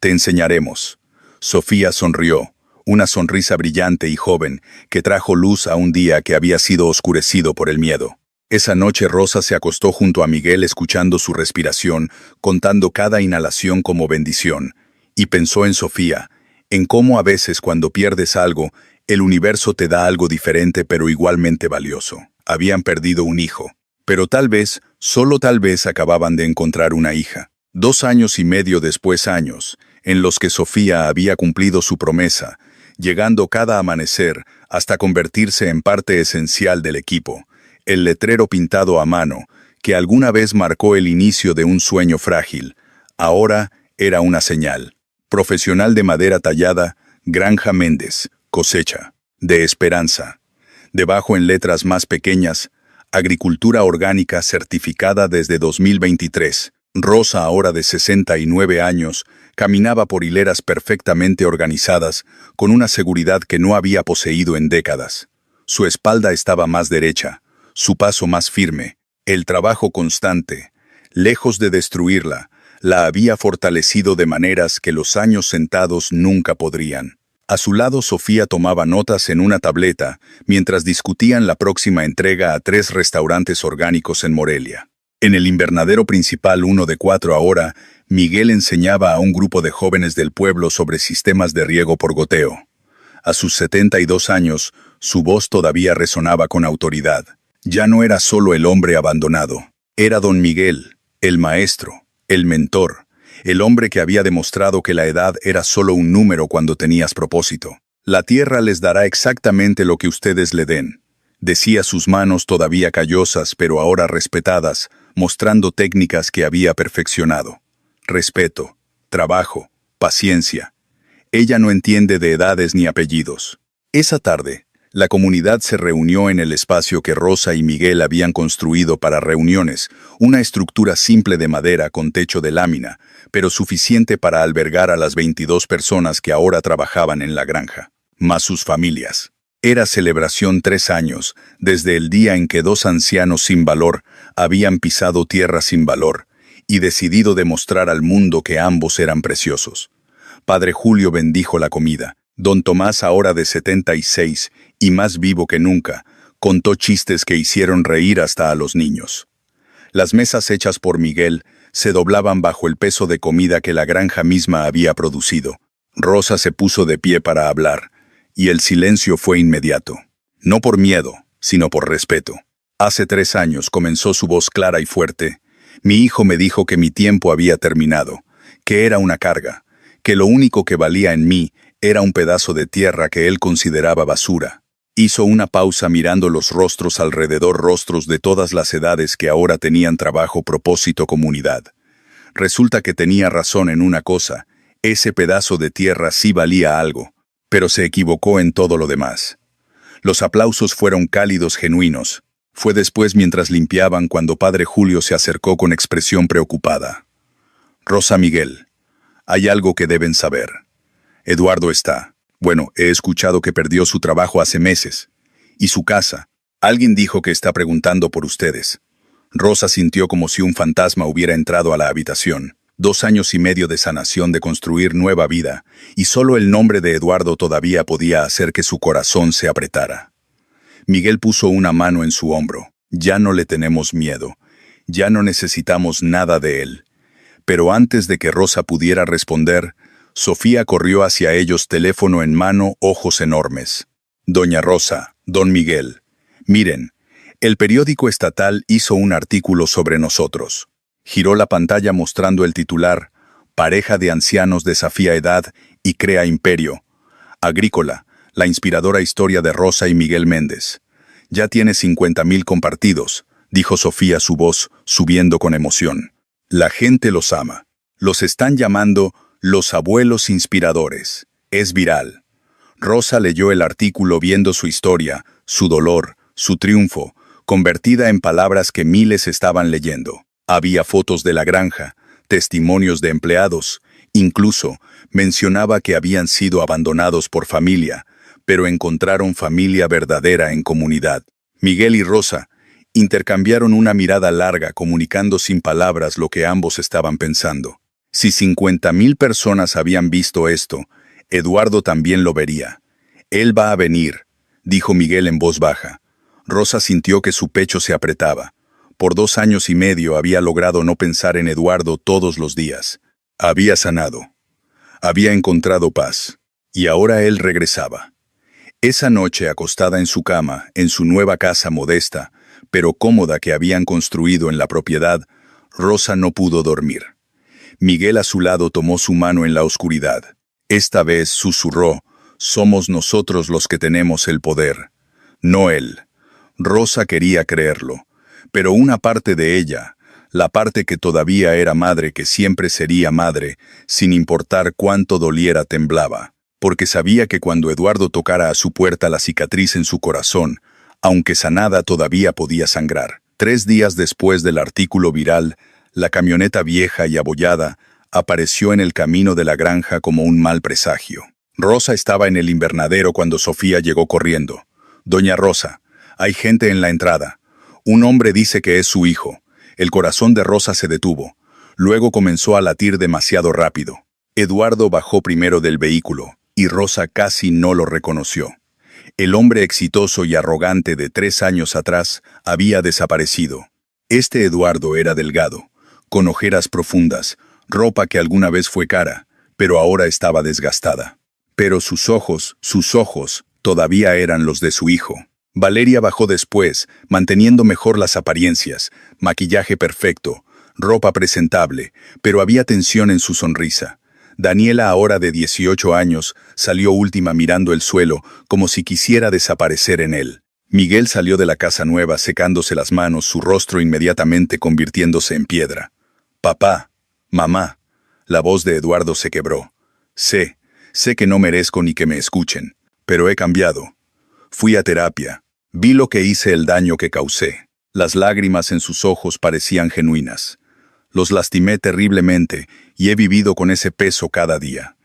«Te enseñaremos». Sofía sonrió, una sonrisa brillante y joven que trajo luz a un día que había sido oscurecido por el miedo. Esa noche Rosa se acostó junto a Miguel, escuchando su respiración, contando cada inhalación como bendición, y pensó en Sofía, en cómo a veces cuando pierdes algo, el universo te da algo diferente pero igualmente valioso. Habían perdido un hijo, pero tal vez, solo tal vez, acababan de encontrar una hija. 2 años y medio después, años, en los que Sofía había cumplido su promesa, llegando cada amanecer hasta convertirse en parte esencial del equipo. El letrero pintado a mano, que alguna vez marcó el inicio de un sueño frágil, ahora era una señal. Profesional de madera tallada, Granja Méndez, cosecha, de esperanza. Debajo en letras más pequeñas, agricultura orgánica certificada desde 2023. Rosa, ahora de 69 años, caminaba por hileras perfectamente organizadas, con una seguridad que no había poseído en décadas. Su espalda estaba más derecha, su paso más firme. El trabajo constante, lejos de destruirla, la había fortalecido de maneras que los años sentados nunca podrían. A su lado Sofía tomaba notas en una tableta, mientras discutían la próxima entrega a 3 restaurantes orgánicos en Morelia. En el invernadero principal 1 de 4 ahora, Miguel enseñaba a un grupo de jóvenes del pueblo sobre sistemas de riego por goteo. A sus 72 años, su voz todavía resonaba con autoridad. Ya no era solo el hombre abandonado. Era don Miguel, el maestro, el mentor, el hombre que había demostrado que la edad era solo un número cuando tenías propósito. La tierra les dará exactamente lo que ustedes le den, decía, sus manos todavía callosas pero ahora respetadas, mostrando técnicas que había perfeccionado. Respeto, trabajo, paciencia. Ella no entiende de edades ni apellidos. Esa tarde, la comunidad se reunió en el espacio que Rosa y Miguel habían construido para reuniones, una estructura simple de madera con techo de lámina, pero suficiente para albergar a las 22 personas que ahora trabajaban en la granja, más sus familias. Era celebración 3 años, desde el día en que 2 ancianos sin valor habían pisado tierra sin valor y decidido demostrar al mundo que ambos eran preciosos. Padre Julio bendijo la comida. Don Tomás, ahora de 76 y más vivo que nunca, contó chistes que hicieron reír hasta a los niños. Las mesas hechas por Miguel se doblaban bajo el peso de comida que la granja misma había producido. Rosa se puso de pie para hablar, y el silencio fue inmediato. No por miedo, sino por respeto. Hace 3 años comenzó su voz clara y fuerte. Mi hijo me dijo que mi tiempo había terminado, que era una carga, que lo único que valía en mí era un pedazo de tierra que él consideraba basura. Hizo una pausa mirando los rostros alrededor, rostros de todas las edades que ahora tenían trabajo, propósito, comunidad. Resulta que tenía razón en una cosa: ese pedazo de tierra sí valía algo, pero se equivocó en todo lo demás. Los aplausos fueron cálidos, genuinos. Fue después, mientras limpiaban, cuando Padre Julio se acercó con expresión preocupada. Rosa, Miguel, hay algo que deben saber. Eduardo está... Bueno, he escuchado que perdió su trabajo hace meses. Y su casa. Alguien dijo que está preguntando por ustedes. Rosa sintió como si un fantasma hubiera entrado a la habitación. 2 años y medio de sanación, de construir nueva vida, y solo el nombre de Eduardo todavía podía hacer que su corazón se apretara. Miguel puso una mano en su hombro. Ya no le tenemos miedo. Ya no necesitamos nada de él. Pero antes de que Rosa pudiera responder, Sofía corrió hacia ellos, teléfono en mano, ojos enormes. Doña Rosa, don Miguel, miren, el periódico estatal hizo un artículo sobre nosotros. Giró la pantalla mostrando el titular: Pareja de ancianos desafía edad y crea imperio. Agrícola, la inspiradora historia de Rosa y Miguel Méndez. Ya tiene 50.000 compartidos, dijo Sofía, su voz subiendo con emoción. La gente los ama. Los están llamando los abuelos inspiradores. Es viral. Rosa leyó el artículo viendo su historia, su dolor, su triunfo, convertida en palabras que miles estaban leyendo. Había fotos de la granja, testimonios de empleados, incluso mencionaba que habían sido abandonados por familia, pero encontraron familia verdadera en comunidad. Miguel y Rosa intercambiaron una mirada larga, comunicando sin palabras lo que ambos estaban pensando. Si 50.000 personas habían visto esto, Eduardo también lo vería. Él va a venir, dijo Miguel en voz baja. Rosa sintió que su pecho se apretaba. Por 2 años y medio había logrado no pensar en Eduardo todos los días. Había sanado. Había encontrado paz. Y ahora él regresaba. Esa noche, acostada en su cama, en su nueva casa modesta, pero cómoda que habían construido en la propiedad, Rosa no pudo dormir. Miguel a su lado tomó su mano en la oscuridad. Esta vez susurró: somos nosotros los que tenemos el poder, no él. Rosa quería creerlo, pero una parte de ella, la parte que todavía era madre, que siempre sería madre, sin importar cuánto doliera, temblaba, porque sabía que cuando Eduardo tocara a su puerta la cicatriz en su corazón, aunque sanada, todavía podía sangrar. 3 días después del artículo viral, la camioneta vieja y abollada apareció en el camino de la granja como un mal presagio. Rosa estaba en el invernadero cuando Sofía llegó corriendo. «Doña Rosa, hay gente en la entrada. Un hombre dice que es su hijo». El corazón de Rosa se detuvo. Luego comenzó a latir demasiado rápido. Eduardo bajó primero del vehículo, y Rosa casi no lo reconoció. El hombre exitoso y arrogante de 3 años atrás había desaparecido. Este Eduardo era delgado, con ojeras profundas, ropa que alguna vez fue cara, pero ahora estaba desgastada. Pero sus ojos, todavía eran los de su hijo. Valeria bajó después, manteniendo mejor las apariencias, maquillaje perfecto, ropa presentable, pero había tensión en su sonrisa. Daniela, ahora de 18 años, salió última mirando el suelo, como si quisiera desaparecer en él. Miguel salió de la casa nueva secándose las manos, su rostro inmediatamente convirtiéndose en piedra. «Papá, mamá». La voz de Eduardo se quebró. Sé que no merezco ni que me escuchen, pero he cambiado. Fui a terapia. Vi lo que hice, el daño que causé. Las lágrimas en sus ojos parecían genuinas. Los lastimé terriblemente y he vivido con ese peso cada día.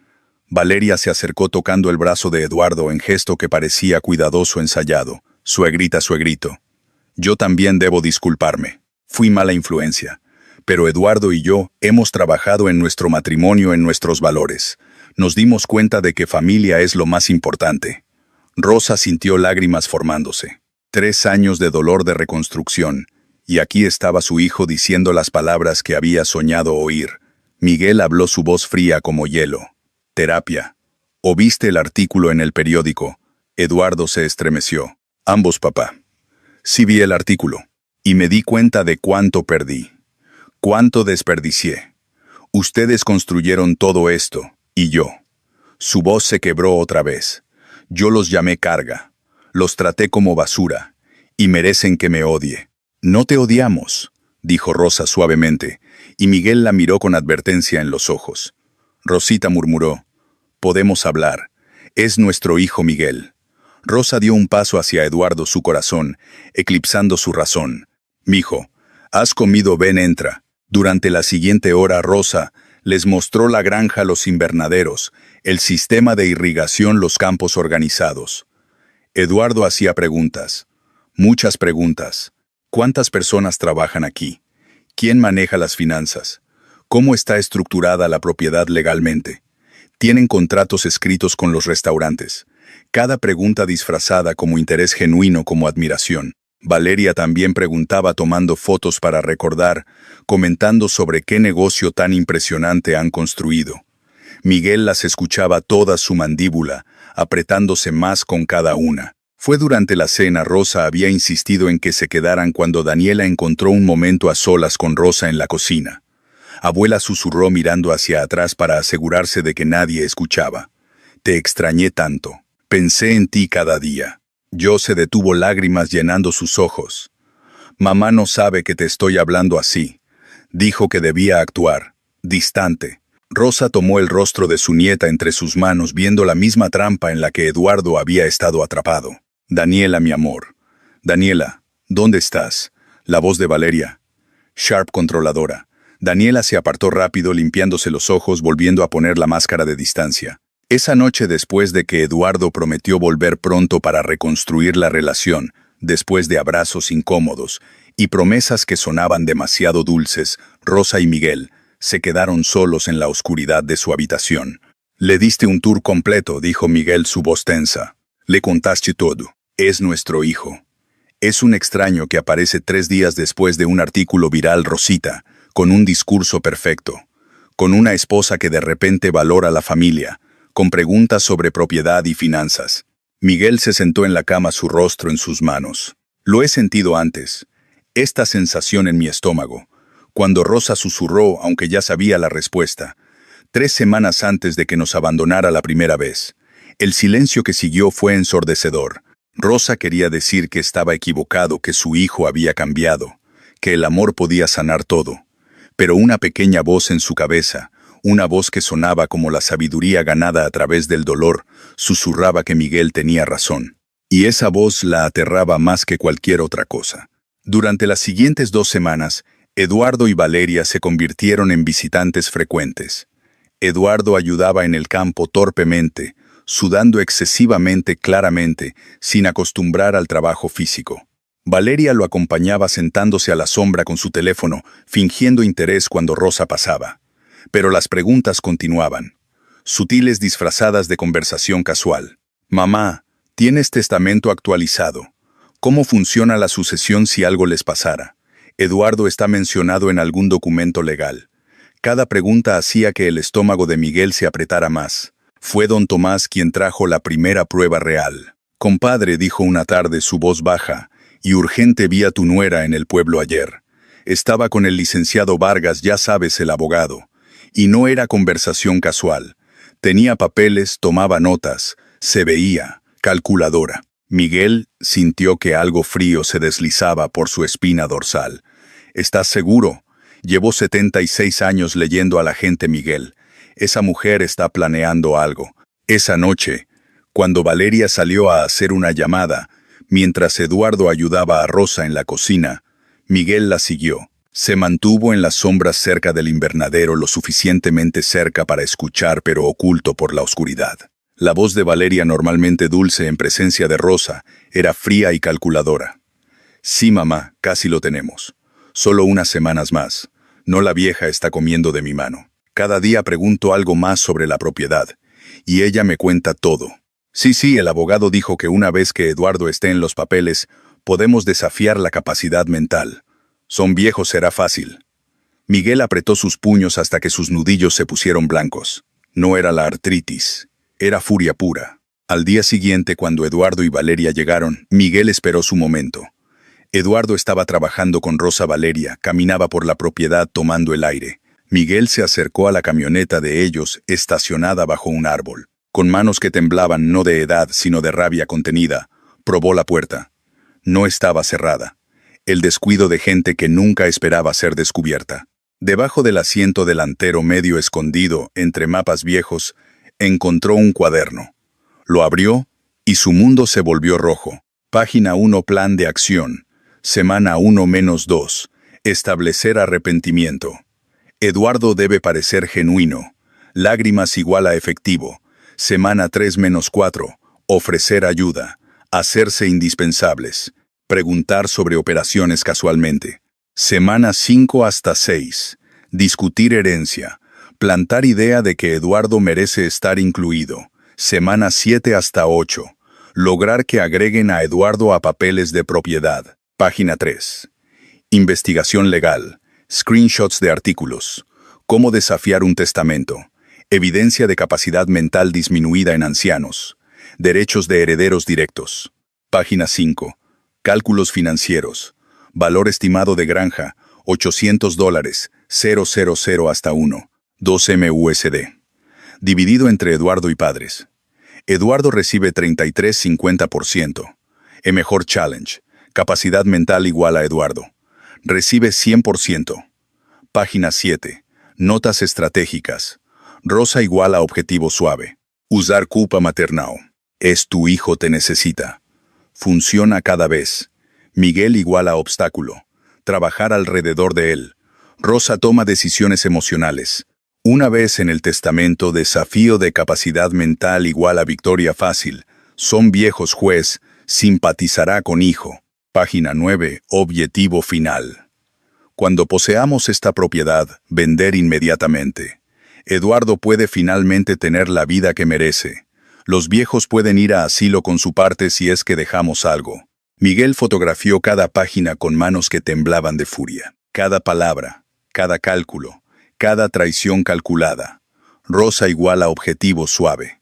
Valeria se acercó tocando el brazo de Eduardo en gesto que parecía cuidadoso, ensayado. «Suegrita, suegrito. Yo también debo disculparme. Fui mala influencia. Pero Eduardo y yo hemos trabajado en nuestro matrimonio, en nuestros valores. Nos dimos cuenta de que familia es lo más importante». Rosa sintió lágrimas formándose. 3 años de dolor, de reconstrucción, y aquí estaba su hijo diciendo las palabras que había soñado oír. Miguel habló, su voz fría como hielo. «Terapia. ¿O viste el artículo en el periódico?» Eduardo se estremeció. «Ambos, papá. Sí vi el artículo, y me di cuenta de cuánto perdí, cuánto desperdicié. Ustedes construyeron todo esto, y yo». Su voz se quebró otra vez. «Yo los llamé carga, los traté como basura, y merecen que me odie». «No te odiamos», dijo Rosa suavemente, y Miguel la miró con advertencia en los ojos. Rosita murmuró: «Podemos hablar. Es nuestro hijo Miguel». Rosa dio un paso hacia Eduardo, su corazón, eclipsando su razón. «Mijo, has comido, ven, entra». Durante la siguiente hora, Rosa les mostró la granja, los invernaderos, el sistema de irrigación, los campos organizados. Eduardo hacía preguntas, muchas preguntas. ¿Cuántas personas trabajan aquí? ¿Quién maneja las finanzas? ¿Cómo está estructurada la propiedad legalmente? ¿Tienen contratos escritos con los restaurantes? Cada pregunta disfrazada como interés genuino, como admiración. Valeria también preguntaba, tomando fotos para recordar, comentando sobre qué negocio tan impresionante han construido. Miguel las escuchaba todas, su mandíbula, apretándose más con cada una. Fue durante la cena. Rosa había insistido en que se quedaran cuando Daniela encontró un momento a solas con Rosa en la cocina. Abuela susurró mirando hacia atrás para asegurarse de que nadie escuchaba. «Te extrañé tanto. Pensé en ti cada día». Yo se detuvo, lágrimas llenando sus ojos. «Mamá no sabe que te estoy hablando así». Dijo que debía actuar, distante. Rosa tomó el rostro de su nieta entre sus manos, viendo la misma trampa en la que Eduardo había estado atrapado. «Daniela, mi amor. Daniela, ¿dónde estás?» La voz de Valeria, sharp, controladora. Daniela se apartó rápido, limpiándose los ojos, volviendo a poner la máscara de distancia. Esa noche, después de que Eduardo prometió volver pronto para reconstruir la relación, después de abrazos incómodos y promesas que sonaban demasiado dulces, Rosa y Miguel se quedaron solos en la oscuridad de su habitación. «Le diste un tour completo», dijo Miguel, su voz tensa. «Le contaste todo. Es nuestro hijo. Es un extraño que aparece 3 días después de un artículo viral, Rosita, con un discurso perfecto, con una esposa que de repente valora la familia, con preguntas sobre propiedad y finanzas». Miguel se sentó en la cama, su rostro en sus manos. «Lo he sentido antes, esta sensación en mi estómago, cuando Rosa susurró, aunque ya sabía la respuesta, 3 semanas antes de que nos abandonara la primera vez. El silencio que siguió fue ensordecedor. Rosa quería decir que estaba equivocado, que su hijo había cambiado, que el amor podía sanar todo. Pero una pequeña voz en su cabeza, una voz que sonaba como la sabiduría ganada a través del dolor, susurraba que Miguel tenía razón. Y esa voz la aterraba más que cualquier otra cosa. Durante las siguientes 2 semanas, Eduardo y Valeria se convirtieron en visitantes frecuentes. Eduardo ayudaba en el campo torpemente, sudando excesivamente claramente, sin acostumbrar al trabajo físico. Valeria lo acompañaba sentándose a la sombra con su teléfono, fingiendo interés cuando Rosa pasaba. Pero las preguntas continuaban, sutiles disfrazadas de conversación casual. «Mamá, ¿tienes testamento actualizado? ¿Cómo funciona la sucesión si algo les pasara? ¿Eduardo está mencionado en algún documento legal?» Cada pregunta hacía que el estómago de Miguel se apretara más. Fue don Tomás quien trajo la primera prueba real. «Compadre», dijo una tarde su voz baja, «y urgente vi a tu nuera en el pueblo ayer. Estaba con el licenciado Vargas, ya sabes, el abogado. Y no era conversación casual. Tenía papeles, tomaba notas, se veía, calculadora». Miguel sintió que algo frío se deslizaba por su espina dorsal. «¿Estás seguro? Llevó 76 años leyendo a la gente, Miguel. Esa mujer está planeando algo». Esa noche, cuando Valeria salió a hacer una llamada, mientras Eduardo ayudaba a Rosa en la cocina, Miguel la siguió. Se mantuvo en las sombras cerca del invernadero, lo suficientemente cerca para escuchar, pero oculto por la oscuridad. La voz de Valeria, normalmente dulce en presencia de Rosa, era fría y calculadora. «Sí, mamá, casi lo tenemos. Solo unas semanas más. No, la vieja está comiendo de mi mano. Cada día pregunto algo más sobre la propiedad, y ella me cuenta todo. Sí, el abogado dijo que una vez que Eduardo esté en los papeles, podemos desafiar la capacidad mental. Son viejos, será fácil». Miguel apretó sus puños hasta que sus nudillos se pusieron blancos. No era la artritis, era furia pura. Al día siguiente, cuando Eduardo y Valeria llegaron, Miguel esperó su momento. Eduardo estaba trabajando con Rosa. Valeria caminaba por la propiedad tomando el aire. Miguel se acercó a la camioneta de ellos, estacionada bajo un árbol. Con manos que temblaban, no de edad, sino de rabia contenida, probó la puerta. No estaba cerrada. El descuido de gente que nunca esperaba ser descubierta. Debajo del asiento delantero, medio escondido entre mapas viejos, encontró un cuaderno. Lo abrió y su mundo se volvió rojo. Página 1, plan de acción. Semana 1-2. Establecer arrepentimiento. Eduardo debe parecer genuino. Lágrimas igual a efectivo. Semana 3-4. Ofrecer ayuda. Hacerse indispensables. Preguntar sobre operaciones casualmente. Semana 5-6. Discutir herencia. Plantar idea de que Eduardo merece estar incluido. Semana 7-8. Lograr que agreguen a Eduardo a papeles de propiedad. Página 3. Investigación legal. Screenshots de artículos. Cómo desafiar un testamento. Evidencia de capacidad mental disminuida en ancianos. Derechos de herederos directos. Página 5. Cálculos financieros. Valor estimado de granja, $800, 000 hasta 1, 2 MUSD. Dividido entre Eduardo y padres. Eduardo recibe 33-50%. Mejor challenge. Capacidad mental igual a Eduardo. Recibe 100%. Página 7. Notas estratégicas. Rosa igual a objetivo suave. Usar culpa maternal. Es tu hijo, te necesita. Funciona cada vez. Miguel igual a obstáculo. Trabajar alrededor de él. Rosa toma decisiones emocionales. Una vez en el testamento, desafío de capacidad mental igual a victoria fácil. Son viejos, juez. Simpatizará con hijo. Página 9. Objetivo final. Cuando poseamos esta propiedad, vender inmediatamente. Eduardo puede finalmente tener la vida que merece. Los viejos pueden ir a asilo con su parte si es que dejamos algo. Miguel fotografió cada página con manos que temblaban de furia. Cada palabra, cada cálculo, cada traición calculada. Rosa igual a objetivo suave.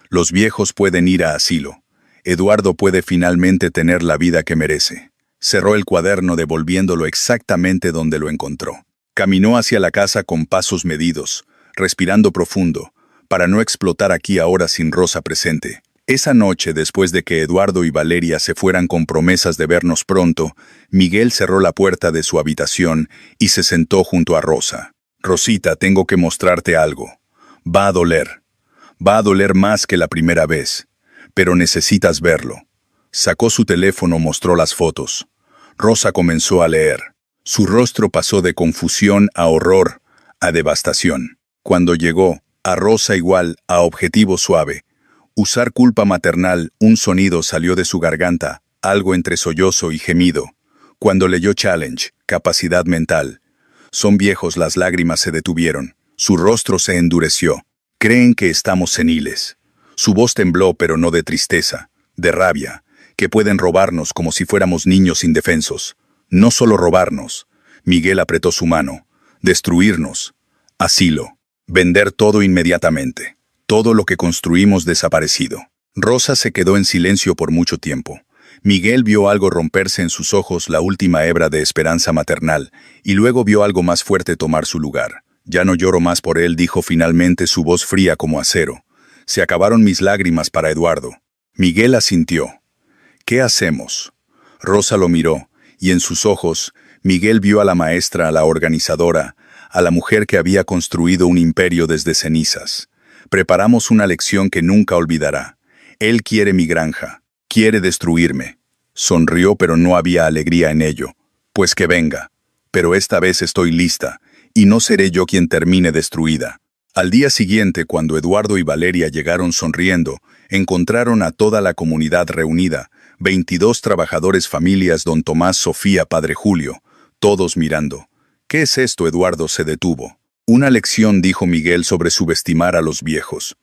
Los viejos pueden ir a asilo. Eduardo puede finalmente tener la vida que merece. Cerró el cuaderno devolviéndolo exactamente donde lo encontró. Caminó hacia la casa con pasos medidos, respirando profundo, para no explotar aquí ahora sin Rosa presente. Esa noche, después de que Eduardo y Valeria se fueran con promesas de vernos pronto, Miguel cerró la puerta de su habitación y se sentó junto a Rosa. «Rosita, tengo que mostrarte algo. Va a doler. Va a doler más que la primera vez. Pero necesitas verlo». Sacó su teléfono, mostró las fotos. Rosa comenzó a leer. Su rostro pasó de confusión a horror, a devastación. Cuando llegó, a Rosa igual, a objetivo suave. Usar culpa maternal, un sonido salió de su garganta, algo entre sollozo y gemido. Cuando leyó challenge, capacidad mental. Son viejos, las lágrimas se detuvieron. Su rostro se endureció. Creen que estamos seniles. Su voz tembló, pero no de tristeza, de rabia, que pueden robarnos como si fuéramos niños indefensos. No solo robarnos. Miguel apretó su mano. Destruirnos. Asilo. Vender todo inmediatamente. Todo lo que construimos desaparecido. Rosa se quedó en silencio por mucho tiempo. Miguel vio algo romperse en sus ojos, la última hebra de esperanza maternal, y luego vio algo más fuerte tomar su lugar. «Ya no lloro más por él», dijo finalmente, su voz fría como acero. «Se acabaron mis lágrimas para Eduardo». Miguel asintió. «¿Qué hacemos?». Rosa lo miró, y en sus ojos, Miguel vio a la maestra, a la organizadora, a la mujer que había construido un imperio desde cenizas. «Preparamos una lección que nunca olvidará. Él quiere mi granja. Quiere destruirme». Sonrió, pero no había alegría en ello. «Pues que venga. Pero esta vez estoy lista, y no seré yo quien termine destruida». Al día siguiente, cuando Eduardo y Valeria llegaron sonriendo, encontraron a toda la comunidad reunida, 22 trabajadores, familias, don Tomás, Sofía, padre Julio, todos mirando. «¿Qué es esto?». Eduardo se detuvo. «Una lección», dijo Miguel, sobre subestimar a los viejos.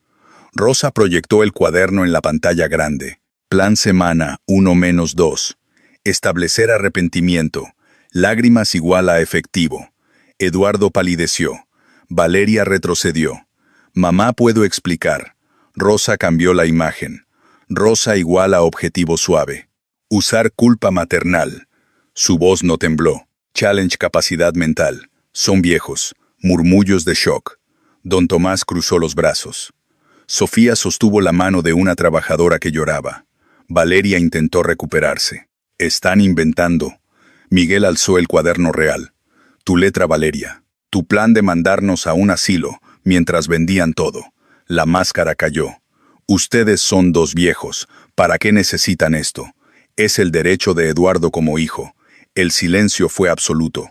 Rosa proyectó el cuaderno en la pantalla grande. Plan semana 1-2. Establecer arrepentimiento. Lágrimas igual a efectivo. Eduardo palideció. Valeria retrocedió. «Mamá, puedo explicar». Rosa cambió la imagen. Rosa igual a objetivo suave. Usar culpa maternal. Su voz no tembló. Challenge, capacidad mental. Son viejos. Murmullos de shock. Don Tomás cruzó los brazos. Sofía sostuvo la mano de una trabajadora que lloraba. Valeria intentó recuperarse. «Están inventando». Miguel alzó el cuaderno real. «Tu letra, Valeria. Tu plan de mandarnos a un asilo mientras vendían todo». La máscara cayó. «Ustedes son dos viejos. ¿Para qué necesitan esto? Es el derecho de Eduardo como hijo». El silencio fue absoluto.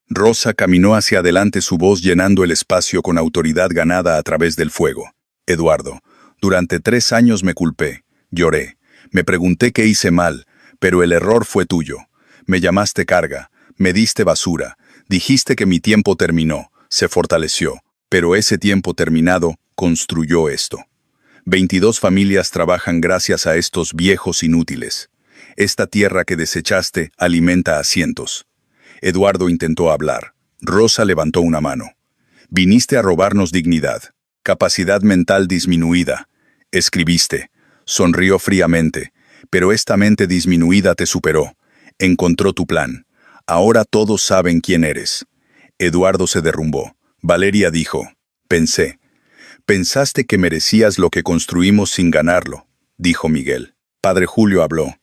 Rosa caminó hacia adelante, su voz llenando el espacio con autoridad ganada a través del fuego. «Eduardo, durante 3 años me culpé, lloré, me pregunté qué hice mal, pero el error fue tuyo. Me llamaste carga, me diste basura, dijiste que mi tiempo terminó, se fortaleció, pero ese tiempo terminado construyó esto. 22 familias trabajan gracias a estos viejos inútiles. Esta tierra que desechaste alimenta a cientos». Eduardo intentó hablar. Rosa levantó una mano. «Viniste a robarnos dignidad. Capacidad mental disminuida». Escribiste. Sonrió fríamente. «Pero esta mente disminuida te superó. Encontró tu plan. Ahora todos saben quién eres». Eduardo se derrumbó. Valeria dijo. «Pensé. Pensaste que merecías lo que construimos sin ganarlo», dijo Miguel. Padre Julio habló.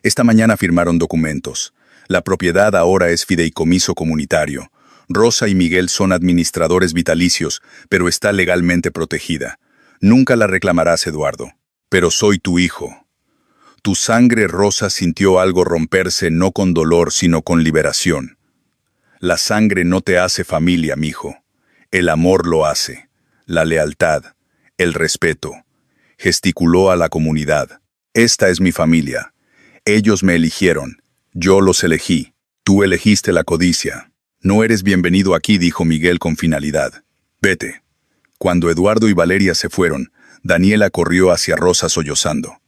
«Esta mañana firmaron documentos. La propiedad ahora es fideicomiso comunitario. Rosa y Miguel son administradores vitalicios, pero está legalmente protegida. Nunca la reclamarás, Eduardo. Pero soy tu hijo». Tu sangre, Rosa, sintió algo romperse, no con dolor, sino con liberación. «La sangre no te hace familia, mijo. El amor lo hace. La lealtad, el respeto». Gesticuló a la comunidad. «Esta es mi familia. Ellos me eligieron. Yo los elegí. Tú elegiste la codicia. No eres bienvenido aquí», dijo Miguel con finalidad. «Vete». Cuando Eduardo y Valeria se fueron, Daniela corrió hacia Rosa sollozando.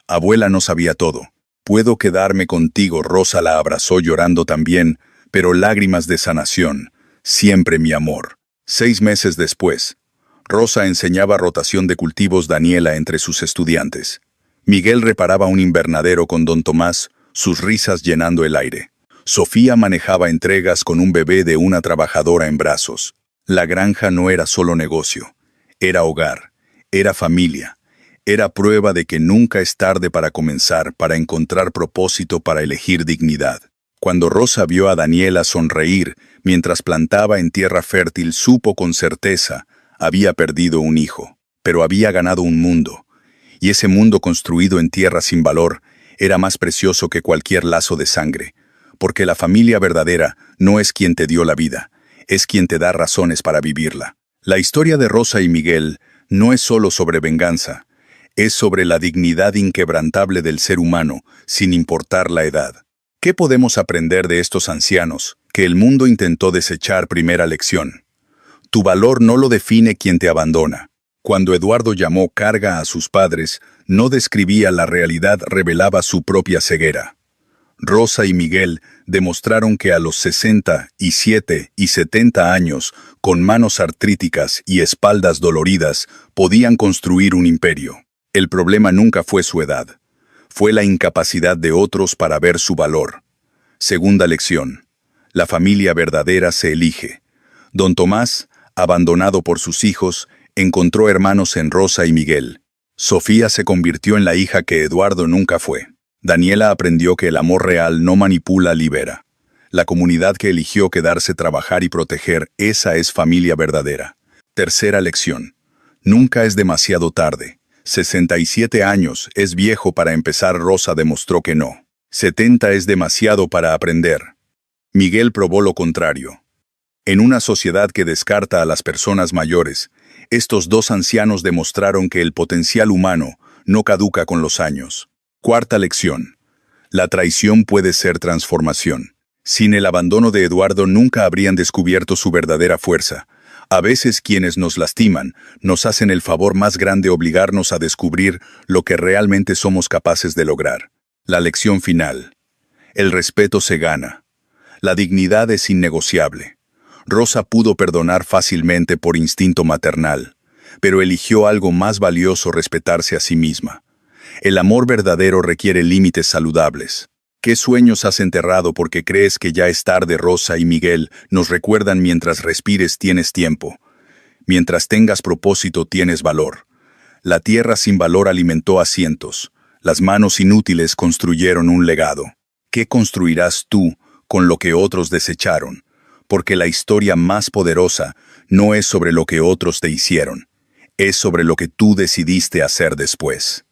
«Abuela, no sabía todo. Puedo quedarme contigo». Rosa la abrazó llorando también, pero lágrimas de sanación. «Siempre mi amor». 6 meses después, Rosa enseñaba rotación de cultivos Daniela entre sus estudiantes. Miguel reparaba un invernadero con don Tomás, sus risas llenando el aire. Sofía manejaba entregas con un bebé de una trabajadora en brazos. La granja no era solo negocio, era hogar, era familia, Era prueba de que nunca es tarde para comenzar, para encontrar propósito, para elegir dignidad. Cuando Rosa vio a Daniela sonreír mientras plantaba en tierra fértil, supo con certeza, había perdido un hijo, pero había ganado un mundo. Y ese mundo construido en tierra sin valor era más precioso que cualquier lazo de sangre, porque la familia verdadera no es quien te dio la vida, es quien te da razones para vivirla. La historia de Rosa y Miguel no es solo sobre venganza, es sobre la dignidad inquebrantable del ser humano, sin importar la edad. ¿Qué podemos aprender de estos ancianos, que el mundo intentó desechar? Primera lección. Tu valor no lo define quien te abandona. Cuando Eduardo llamó carga a sus padres, no describía la realidad, revelaba su propia ceguera. Rosa y Miguel demostraron que a los 67 y 70 años, con manos artríticas y espaldas doloridas, podían construir un imperio. El problema nunca fue su edad. Fue la incapacidad de otros para ver su valor. Segunda lección. La familia verdadera se elige. Don Tomás, abandonado por sus hijos, encontró hermanos en Rosa y Miguel. Sofía se convirtió en la hija que Eduardo nunca fue. Daniela aprendió que el amor real no manipula, libera. La comunidad que eligió quedarse, trabajar y proteger, esa es familia verdadera. Tercera lección. Nunca es demasiado tarde. 67 años es viejo para empezar. Rosa demostró que no. 70 es demasiado para aprender. Miguel probó lo contrario. En una sociedad que descarta a las personas mayores, estos dos ancianos demostraron que el potencial humano no caduca con los años. Cuarta lección. La traición puede ser transformación. Sin el abandono de Eduardo nunca habrían descubierto su verdadera fuerza. A veces quienes nos lastiman nos hacen el favor más grande, obligarnos a descubrir lo que realmente somos capaces de lograr. La lección final. El respeto se gana. La dignidad es innegociable. Rosa pudo perdonar fácilmente por instinto maternal, pero eligió algo más valioso: respetarse a sí misma. El amor verdadero requiere límites saludables. ¿Qué sueños has enterrado porque crees que ya es tarde? Rosa y Miguel nos recuerdan: mientras respires tienes tiempo. Mientras tengas propósito tienes valor. La tierra sin valor alimentó a cientos. Las manos inútiles construyeron un legado. ¿Qué construirás tú con lo que otros desecharon? Porque la historia más poderosa no es sobre lo que otros te hicieron, es sobre lo que tú decidiste hacer después.